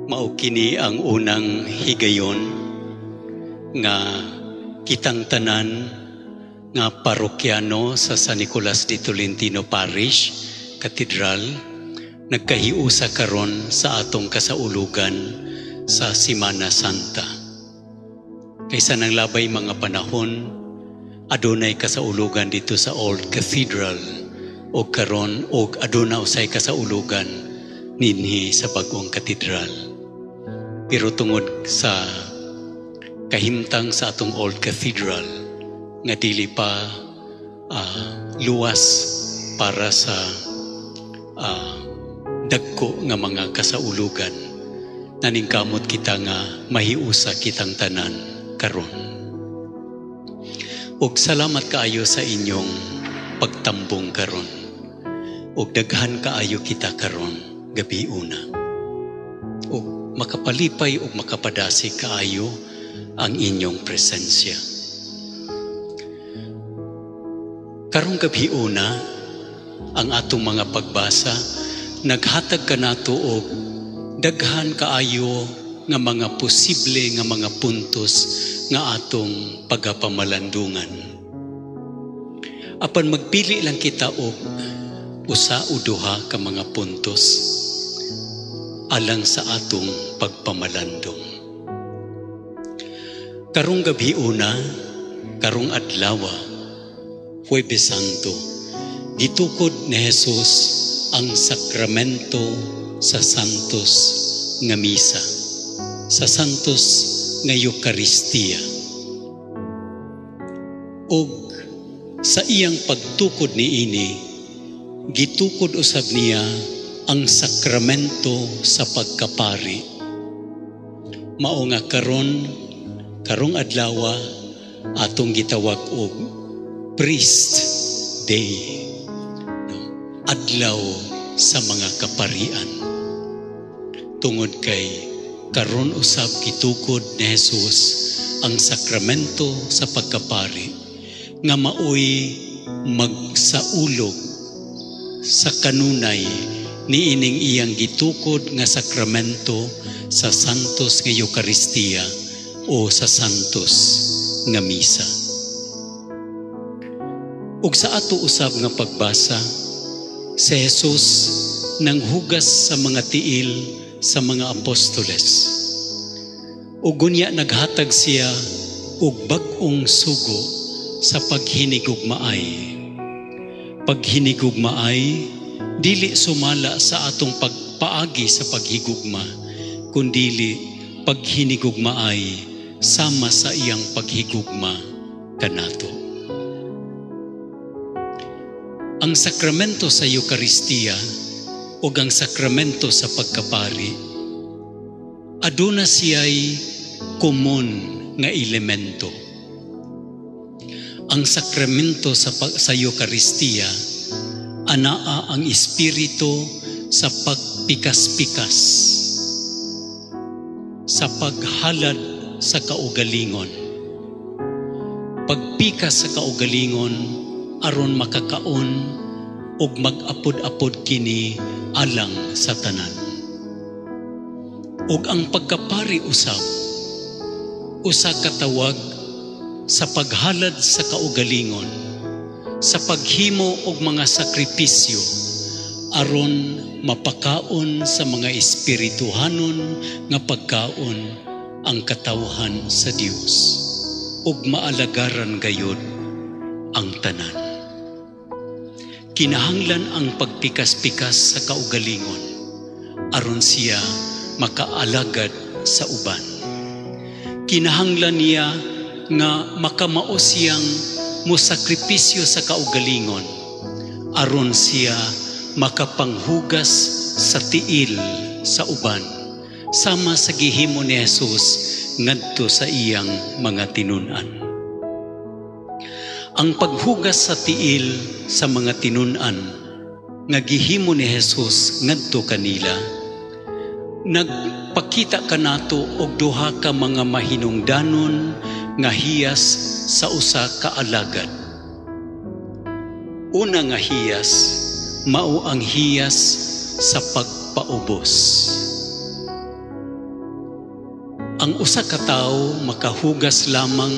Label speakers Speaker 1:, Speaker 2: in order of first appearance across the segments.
Speaker 1: Mao kini ang unang higayon nga kitang tanan nga parokyano sa San Nicolas de Tolentino Parish Cathedral nagkahiusa karon sa atong kasaulugan sa Semana Santa. Kaysa nang labay mga panahon, adunay kasaulugan dito sa Old Cathedral o karon og aduna usay kasaulugan ninhi sa bagong katedral. Pero tungod sa kahimtang sa atong Old Cathedral nga dili pa luwas para sa dagko nga mga kasaulugan, naningkamot kita nga mahiusa kitang tanan karon. Ug salamat kaayo sa inyong pagtambong karon. Ug daghan kaayo kita karon gabi una. Ug makapalipay ug makapadasi kaayo ang inyong presensya. Karong gabi una, ang atong mga pagbasa naghatag kanato og daghan kaayo nga mga posible nga mga puntos nga atong pagapamalandungan. Apan magpili lang kita og usa o duha ka mga puntos alang sa atong pagpamalandong. Karong gabi una, karong adlawa, Huwebes Santo, gitukod ni Jesus ang sakramento sa santos nga misa, sa santos nga Eucharistia. Og sa iyang pagtukod niini, gitukod usab niya ang sakramento sa pagkapari. Mao nga karong adlawa atong gitawag og Priest Day, adlaw sa mga kaparian. Tungod kay karon usab gitukod ni Jesus ang sakramento sa pagkapari nga maoy magsaulog sa kanunay niining iyang gitukod nga sakramento sa santos nga Eucharistia o sa santos nga misa. Ug sa ato usab nga pagbasa, si Jesus nanghugas sa mga tiil sa mga apostoles. Ug unya naghatag siya og bag-ong sugo sa paghinigugmaay. Paghinigugmaay dili sumala sa atong pagpaagi sa paghigugma, kundili paghinigugmaay sama sa iyang paghigugma kanato. Ang sakramento sa Eucharistia o ang sakramento sa pagkapari, aduna siya'y komon nga elemento. Ang sakramento sa Eucharistia, anaa ang espiritu sa pagpikas-pikas, sa paghalad sa kaugalingon. Pagpikas sa kaugalingon aron makakaon ug mag-apod-apod kini alang sa tanan. Ug ang pagkapari usab usa ka tawag sa paghalad sa kaugalingon, sa paghimo og mga sakripisyo aron mapakaon sa mga espirituhanon nga pagkaon ang katawhan sa Dios ug maalagaran gayud ang tanan. Kinahanglan ang pagpikas-pikas sa kaugalingon aron siya makaalagad sa uban. Kinahanglan niya nga makamao siyang mosakripisyo sa kaugalingon aron siya makapanghugas sa tiil sa uban sama sa gihimo ni Jesus ngadto sa iyang mga tinun-an. Ang paghugas sa tiil sa mga tinun-an nga gihimo ni Jesus ngadto kanila, nagpakita kanato og duha ka mga mahinungdanon nga hiyas sa usa ka alagad. Una nga hiyas, mao ang hiyas sa pagpaubos. ang usa ka tawo makahugas lamang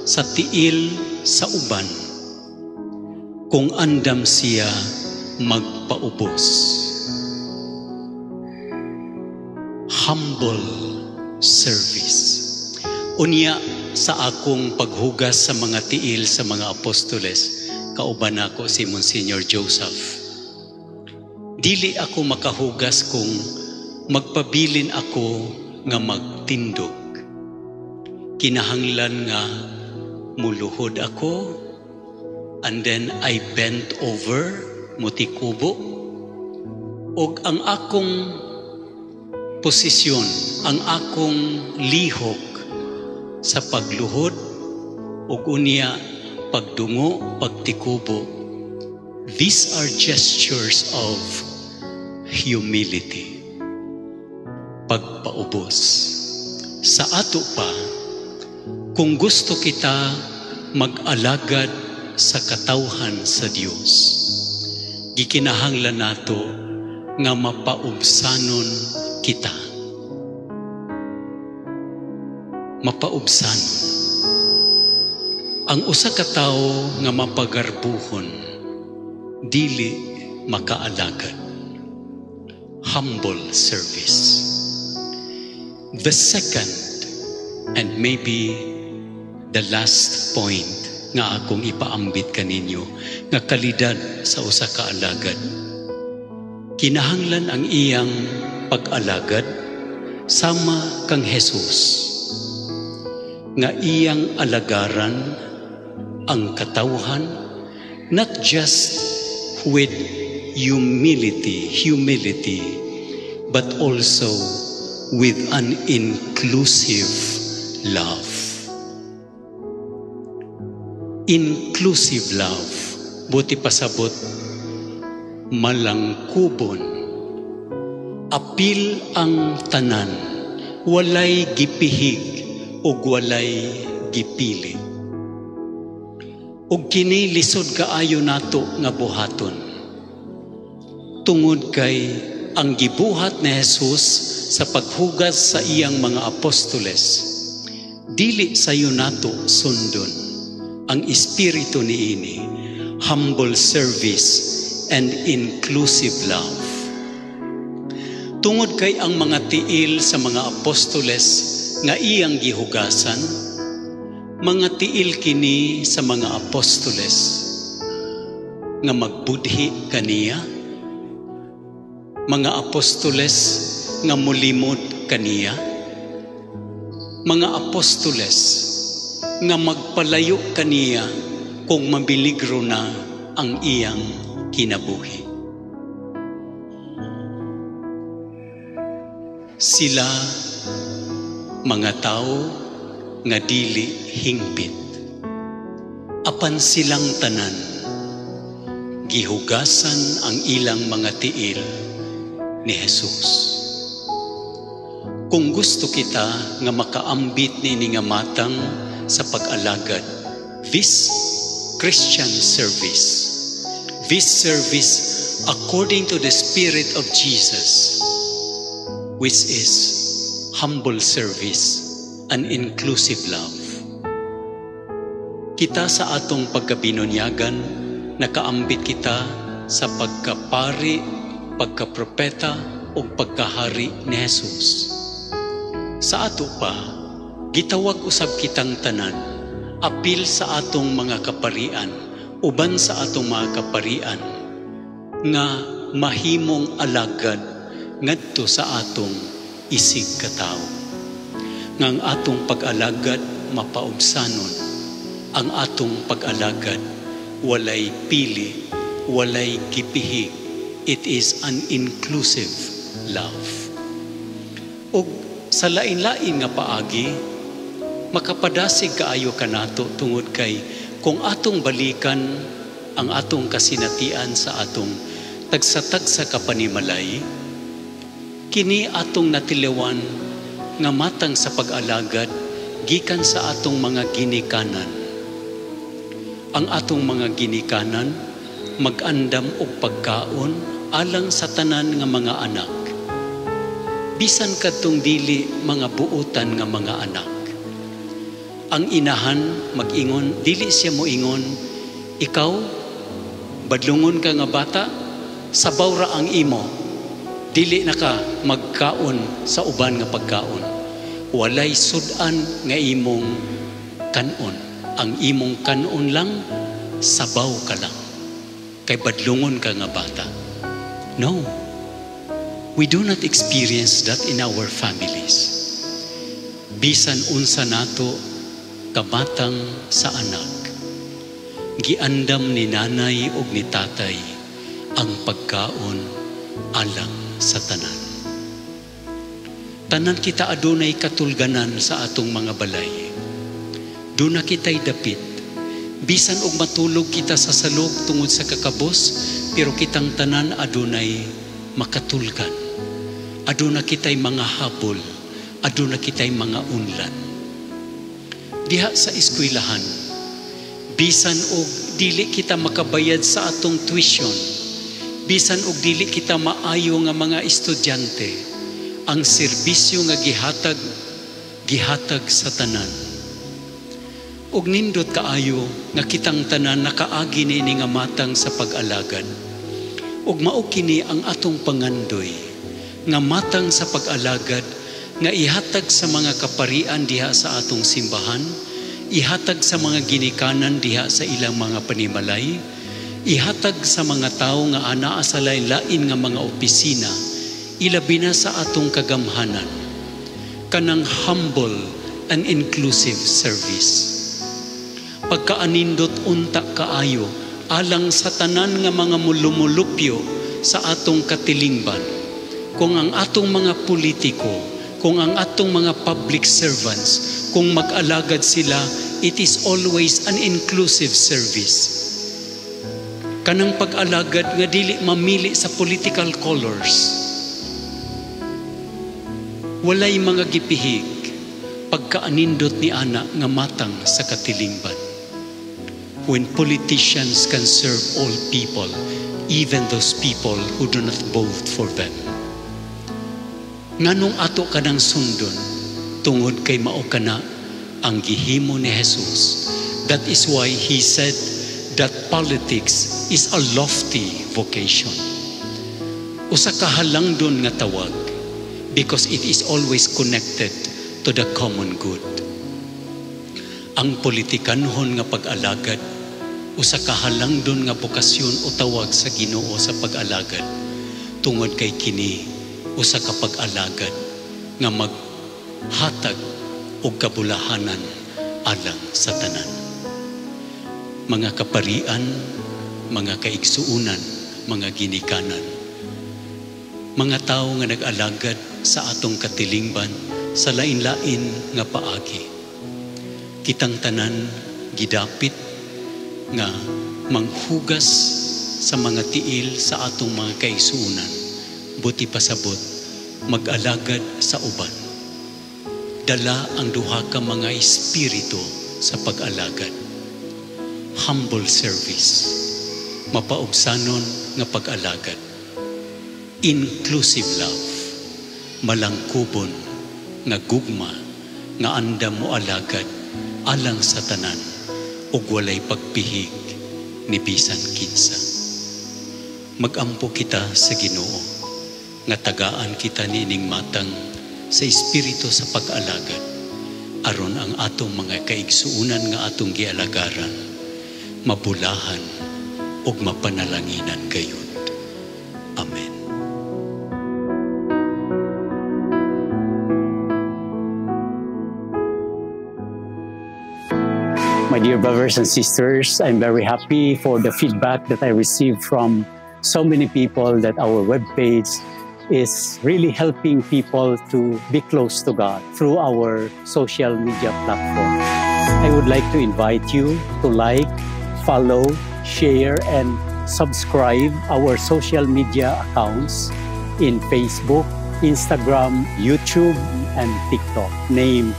Speaker 1: sa tiil sa uban kung andam siya magpaubos. Humble service. Unya sa akong paghugas sa mga tiil sa mga apostoles, kauban ako si Monsignor Joseph. Dili ako makahugas kung magpabilin ako nga magtindog. Kinahanglan nga muluhod ako, and then I bent over, mutikubo, og ang akong posisyon, ang akong lihok sa pagluhod ug unya pagdungo, pagtikubo. These are gestures of humility. Pagpaubos. Sa ato pa, kung gusto kita mag-alagad sa katawhan sa Dios, gikinahanglan nato nga mapaubsanon kita. Mapaubsanon. Ang usa ka tawo nga mapagarbuhon, dili makaalagad. Humble service. The second, and maybe the last point nga akong ipaambit kaninyo, nga kalidad sa usa ka alagad. Kinahanglan ang iyang pag-alagad sama kang Jesus, nga iyang alagaran ang katawhan, not just with humility, but also with an inclusive love. Inclusive love. Buti pasabot, malangkubon. Apil ang tanan, walay gipihig o walay gipili. Og kini lisod kaayo nato nga buhaton. Tungod kay ang gibuhat ni Jesus sa paghugas sa iyang mga apostoles, dili sayo nato sundon ang espiritu niini, humble service and inclusive love. Tungod kay ang mga tiil sa mga apostoles nga iyang gihugasan, mga tiil kini sa mga apostoles nga magbudhi kaniya, mga apostoles nga mulimod kaniya, mga apostoles nga magpalayo kaniya kung mabiligro na ang iyang kinabuhi. Sila mga tao nga dili hingpit. Apan silang tanan, gihugasan ang ilang mga tiil ni Jesus. Kung gusto kita nga makaambit ni nga matang sa pag-alagad, this Christian service, this service according to the Spirit of Jesus, which is humble service and inclusive love. Kita sa atong pagkabinunyagan, nakaambit kita sa pagkapari, pagkapropeta o pagkahari ni Jesus. Sa ato pa, gitawag usab kitang tanan, apil sa atong mga kaparian, uban sa atong mga kaparian, nga mahimong alagad ngadto sa atong isig katao. Nga ang atong pag-alagad mapaubsanon, ang atong pag-alagad walay pili, walay gipihig. It is an inclusive love. O sa lain-lain nga paagi, makapadasig kaayo kanato tungod kay kung atong balikan ang atong kasinatian sa atong tagsa-tagsa kapanimalay, kini atong natiliwan nga matang sa pag-alagad gikan sa atong mga ginikanan. Ang atong mga ginikanan mag-andam og pagkaon alang sa tanan nga mga anak. bisan kadtong dili mga buutan nga mga anak. Ang inahan mag-ingon, dili siya mo ingon, ikaw, badlungon ka nga bata, sabaw ra ang imo, dili na ka magkaon sa uban nga pagkaon. Walay sudan nga imong kanon. Ang imong kanon lang, sabaw ka lang. Kay badlungon ka nga bata. No. We do not experience that in our families. Bisan unsa nato kamatang sa anak, giandam ni nanay ug ni tatay ang pagkaon alang sa tanan. Tanan kita adunay katulganan sa atong mga balay. Duna kita'y dapit. Bisan og matulog kita sa salog tungod sa kakabos, pero kitang tanan adunay makatulgan. Aduna kita'y mga habol, aduna kita'y mga unlan. Diha sa eskwelahan, bisan og dili kita makabayad sa atong tuition, bisan og dili kita maayo nga mga estudyante, ang serbisyo nga gihatag sa tanan. Og nindot kaayo nga kitang tanan nakaagi niini nga matang sa pag-alagad. Og mao kini ang atong pangandoy nga matang sa pag-alagad nga ihatag sa mga kaparian diha sa atong simbahan, ihatag sa mga ginikanan diha sa ilang mga panimalay, ihatag sa mga tao nga anaa sa lain-lain nga mga opisina, ilabi na sa atong kagamhanan, kanang humble and inclusive service. Pagkaanindot unta kaayo, alang sa tanan nga mga mulumulupyo sa atong katilingban, kung ang atong mga politiko, kung ang atong mga public servants, kung mag-alagad sila, it is always an inclusive service. Kanang pag-alagad nga dili mamili sa political colors. Walay mga gipihig, pagkaanindot ni ana nga matang sa katilingban. When politicians can serve all people, even those people who do not vote for them. Nganong ato kanang sundon, tungod kay mao kana ang gihimo ni Jesus. That is why He said that politics is a lofty vocation. Usa ka halangdon nga tawag, because it is always connected to the common good. Ang politikanhon nga pag-alagad, usa ka halangdon nga bokasyon o tawag sa Ginoo sa pag-alagad. Tungod kay kini, usa ka pag-alagad nga maghatag og kabulahanan alang sa tanan. Mga kaparian, mga kaigsuunan, mga ginikanan, mga tao nga nag-alagad sa atong katilingban sa lain-lain nga paagi. Kitang tanan gidapit nga manghugas sa mga tiil sa atong mga kaigsuunan, buti pasabot mag-alagad sa uban. Dala ang duha ka mga espiritu sa pag-alagad. Humble service, mapaubsanon nga pag-alagad. Inclusive love, malangkubon nga gugma nga andam mo alagad alang sa tanan ug walay pagpihig ni bisan kinsa. Magampo kita sa Ginoo nga tagaan kita niining matang sa espiritu sa pag-alagad aron ang atong mga kaigsuunan nga atong gialagaran mabulahan ug mapanalanginan gayud. Amen.
Speaker 2: My dear brothers and sisters, I'm very happy for the feedback that I received from so many people that our webpage is really helping people to be close to God through our social media platform. I would like to invite you to like, follow, share, and subscribe our social media accounts in Facebook, Instagram, YouTube, and TikTok, named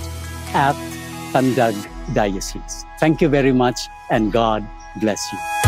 Speaker 2: @Tandag Diocese. Thank you very much, and God bless you.